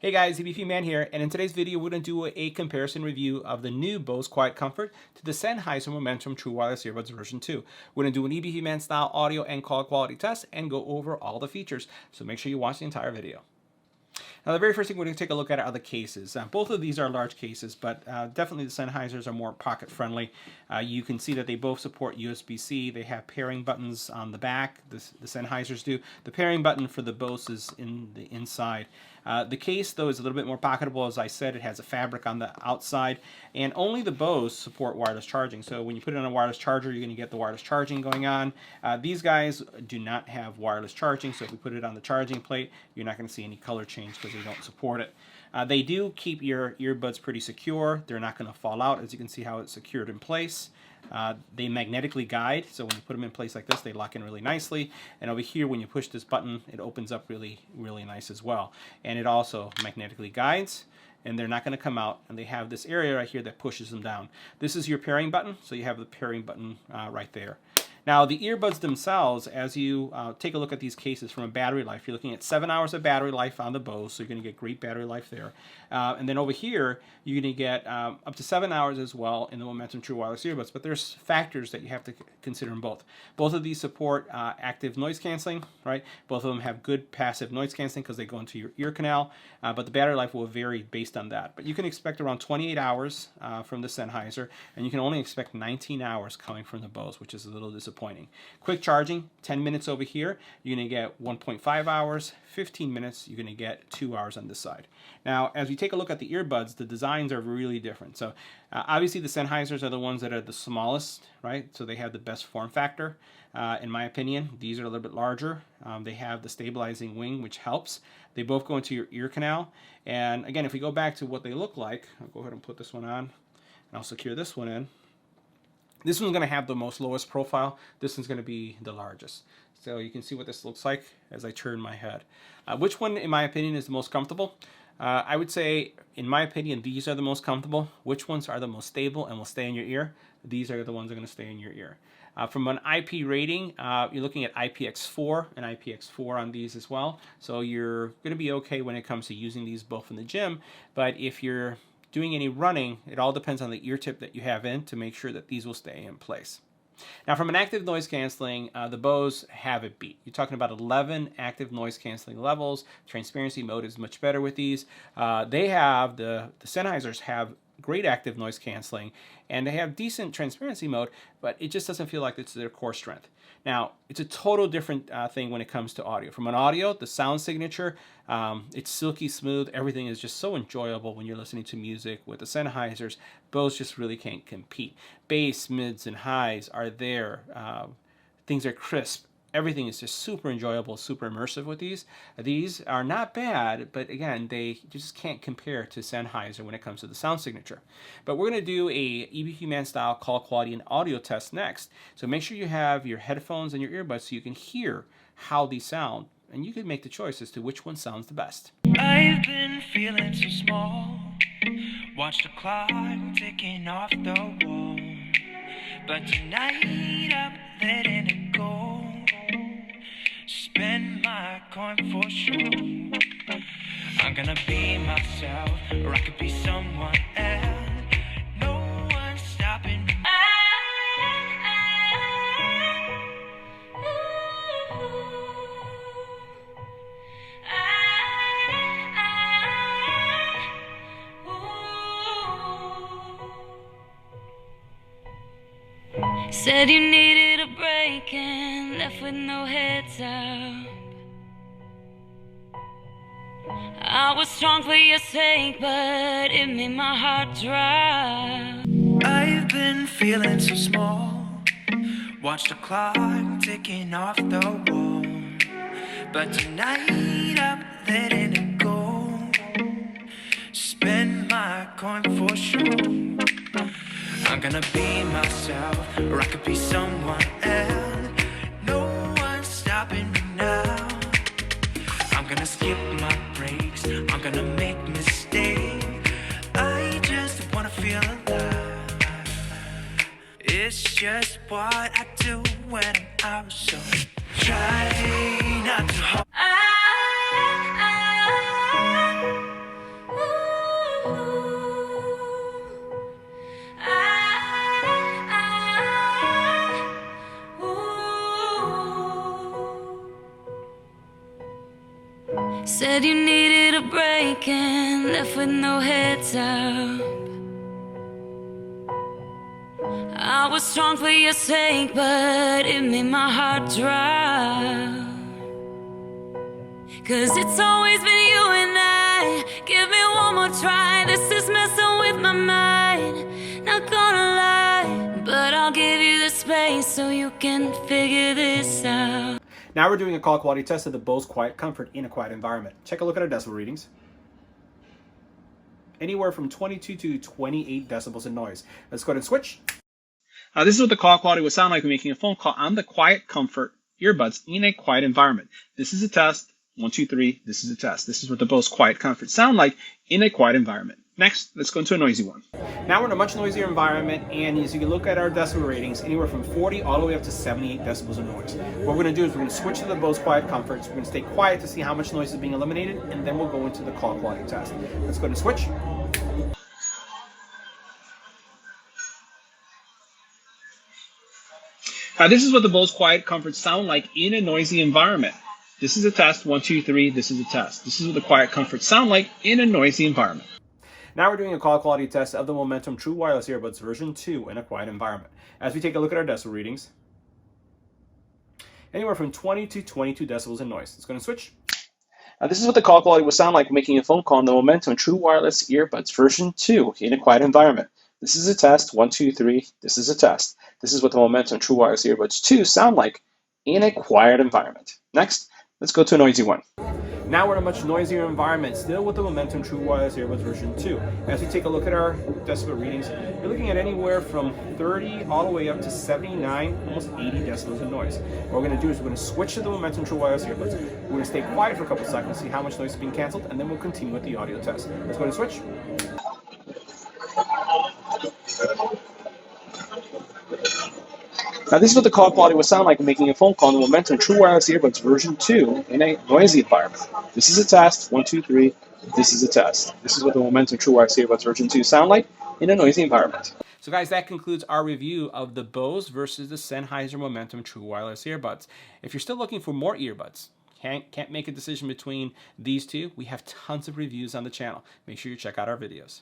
Hey guys, EBPMAN here, and in today's video we're going to do a comparison review of the new Bose QuietComfort to the Sennheiser Momentum True Wireless Earbuds version 2. We're going to do an EBPMAN style audio and call quality test and go over all the features, so make sure you watch the entire video. Now the very first thing we're going to take a look at are the cases. Both of these are large cases, but definitely the Sennheisers are more pocket friendly. You can see that they both support USB-C. They have pairing buttons on the back. The Sennheisers do. The pairing button for the Bose is in the inside. The case, though, is a little bit more pocketable. As I said, it has a fabric on the outside, and only the Bose support wireless charging. So when you put it on a wireless charger, you're going to get the wireless charging going on. These guys do not have wireless charging, so if we put it on the charging plate, you're not going to see any color change because they don't support it. They do keep your earbuds pretty secure. They're not going to fall out, as you can see how it's secured in place. They magnetically guide, so when you put them in place like this, they lock in really nicely. And over here, when you push this button, it opens up really nice as well. And it also magnetically guides, and they're not going to come out. And they have this area right here that pushes them down. This is your pairing button, so you have the pairing button right there. Now, the earbuds themselves, as you take a look at these cases from a battery life, you're looking at 7 hours of battery life on the Bose, so you're going to get great battery life there. And then over here, you're going to get up to 7 hours as well in the Momentum True Wireless Earbuds, but there's factors that you have to consider in both. Both of these support active noise canceling, right? Both of them have good passive noise canceling because they go into your ear canal, but the battery life will vary based on that. But you can expect around 28 hours from the Sennheiser, and you can only expect 19 hours coming from the Bose, which is a little disappointing. Quick charging, 10 minutes over here, you're going to get 1.5 hours, 15 minutes, you're going to get 2 hours on this side. Now, as we take a look at the earbuds, the designs are really different. So obviously the Sennheisers are the ones that are the smallest, right? So they have the best form factor. In my opinion, these are a little bit larger. They have the stabilizing wing, which helps. They both go into your ear canal. And again, if we go back to what they look like, I'll go ahead and put this one on, and I'll secure this one in. This one's going to have the most lowest profile. This one's going to be the largest. So you can see what this looks like as I turn my head. Which one, in my opinion, is the most comfortable? I would say, in my opinion, these are the most comfortable. Which ones are the most stable and will stay in your ear? These are the ones that are going to stay in your ear. From an IP rating, you're looking at IPX4 and IPX4 on these as well. So you're going to be okay when it comes to using these both in the gym. But if you're doing any running, it all depends on the ear tip that you have in to make sure that these will stay in place. Now, from an active noise canceling, the Bose have it beat. You're talking about 11 active noise canceling levels. Transparency mode is much better with these. They have, the Sennheisers have great active noise canceling, and they have decent transparency mode, but it just doesn't feel like it's their core strength. Now, it's a total different thing when it comes to audio. From an audio, the sound signature, it's silky smooth. Everything is just so enjoyable when you're listening to music. With the Sennheisers, Bose just really can't compete. Bass, mids, and highs are there. Things are crisp. Everything is just super enjoyable, super immersive with these. These are not bad, but again, they just can't compare to Sennheiser when it comes to the sound signature. But we're going to do a EBPMAN style call quality and audio test next. So make sure you have your headphones and your earbuds so you can hear how these sound, and you can make the choice as to which one sounds the best. I've been feeling so small. Watch the clock ticking off the wall. But tonight I'm letting it go. Spend my coin for sure. I'm gonna be myself, or I could be someone else. No one's stopping me. Said you needed a break and left with no heads up. I was strong for your sake, but it made my heart drop. I've been feeling so small. Watch the clock ticking off the wall. But tonight I'm letting it go. Spend my coin for sure. I'm gonna be myself, or I could be someone else. No one's stopping me now. I'm gonna skip my breaks, I'm gonna make mistakes. I just wanna feel alive. It's just what I do when I'm out, so try not to hold. Said you needed a break and left with no heads up. I was strong for your sake, but it made my heart drop. 'Cause it's always been you and I. Give me one more try. This is messing with my mind. Not gonna lie, but I'll give you the space so you can figure this out. Now we're doing a call quality test of the Bose QuietComfort in a quiet environment. Check a look at our decibel readings. Anywhere from 22 to 28 decibels in noise. Let's go ahead and switch. This is what the call quality would sound like when making a phone call on the QuietComfort earbuds in a quiet environment. This is a test. 1, 2, 3. This is a test. This is what the Bose QuietComfort sound like in a quiet environment. Next, let's go into a noisy one. Now we're in a much noisier environment, and as you can look at our decibel ratings, anywhere from 40 all the way up to 78 decibels of noise. What we're going to do is we're going to switch to the Bose QuietComfort. So we're going to stay quiet to see how much noise is being eliminated, and then we'll go into the call quality test. Let's go ahead and switch. This is what the Bose QuietComfort sound like in a noisy environment. This is a test. 1, 2, 3. This is a test. This is what the QuietComfort sound like in a noisy environment. Now we're doing a call quality test of the Momentum True Wireless Earbuds version 2 in a quiet environment. As we take a look at our decibel readings, anywhere from 20 to 22 decibels in noise. Let's go and switch. This is what the call quality would sound like when making a phone call on the Momentum True Wireless Earbuds version 2 in a quiet environment. This is a test. 1, 2, 3. This is a test. This is what the Momentum True Wireless Earbuds 2 sound like in a quiet environment. Next, let's go to a noisy one. Now we're in a much noisier environment, still with the Momentum True Wireless Earbuds version 2. As we take a look at our decibel readings, you're looking at anywhere from 30 all the way up to 79, almost 80 decibels of noise. What we're going to do is we're going to switch to the Momentum True Wireless Earbuds. We're going to stay quiet for a couple seconds, see how much noise is being canceled, and then we'll continue with the audio test. Let's go ahead and switch. This is what the call quality would sound like when making a phone call on the Momentum True Wireless Earbuds version 2 in a noisy environment. This is a test. 1, 2, 3. This is a test. This is what the Momentum True Wireless Earbuds version 2 sound like in a noisy environment. So guys, that concludes our review of the Bose versus the Sennheiser Momentum True Wireless Earbuds. If you're still looking for more earbuds, can't make a decision between these two, we have tons of reviews on the channel. Make sure you check out our videos.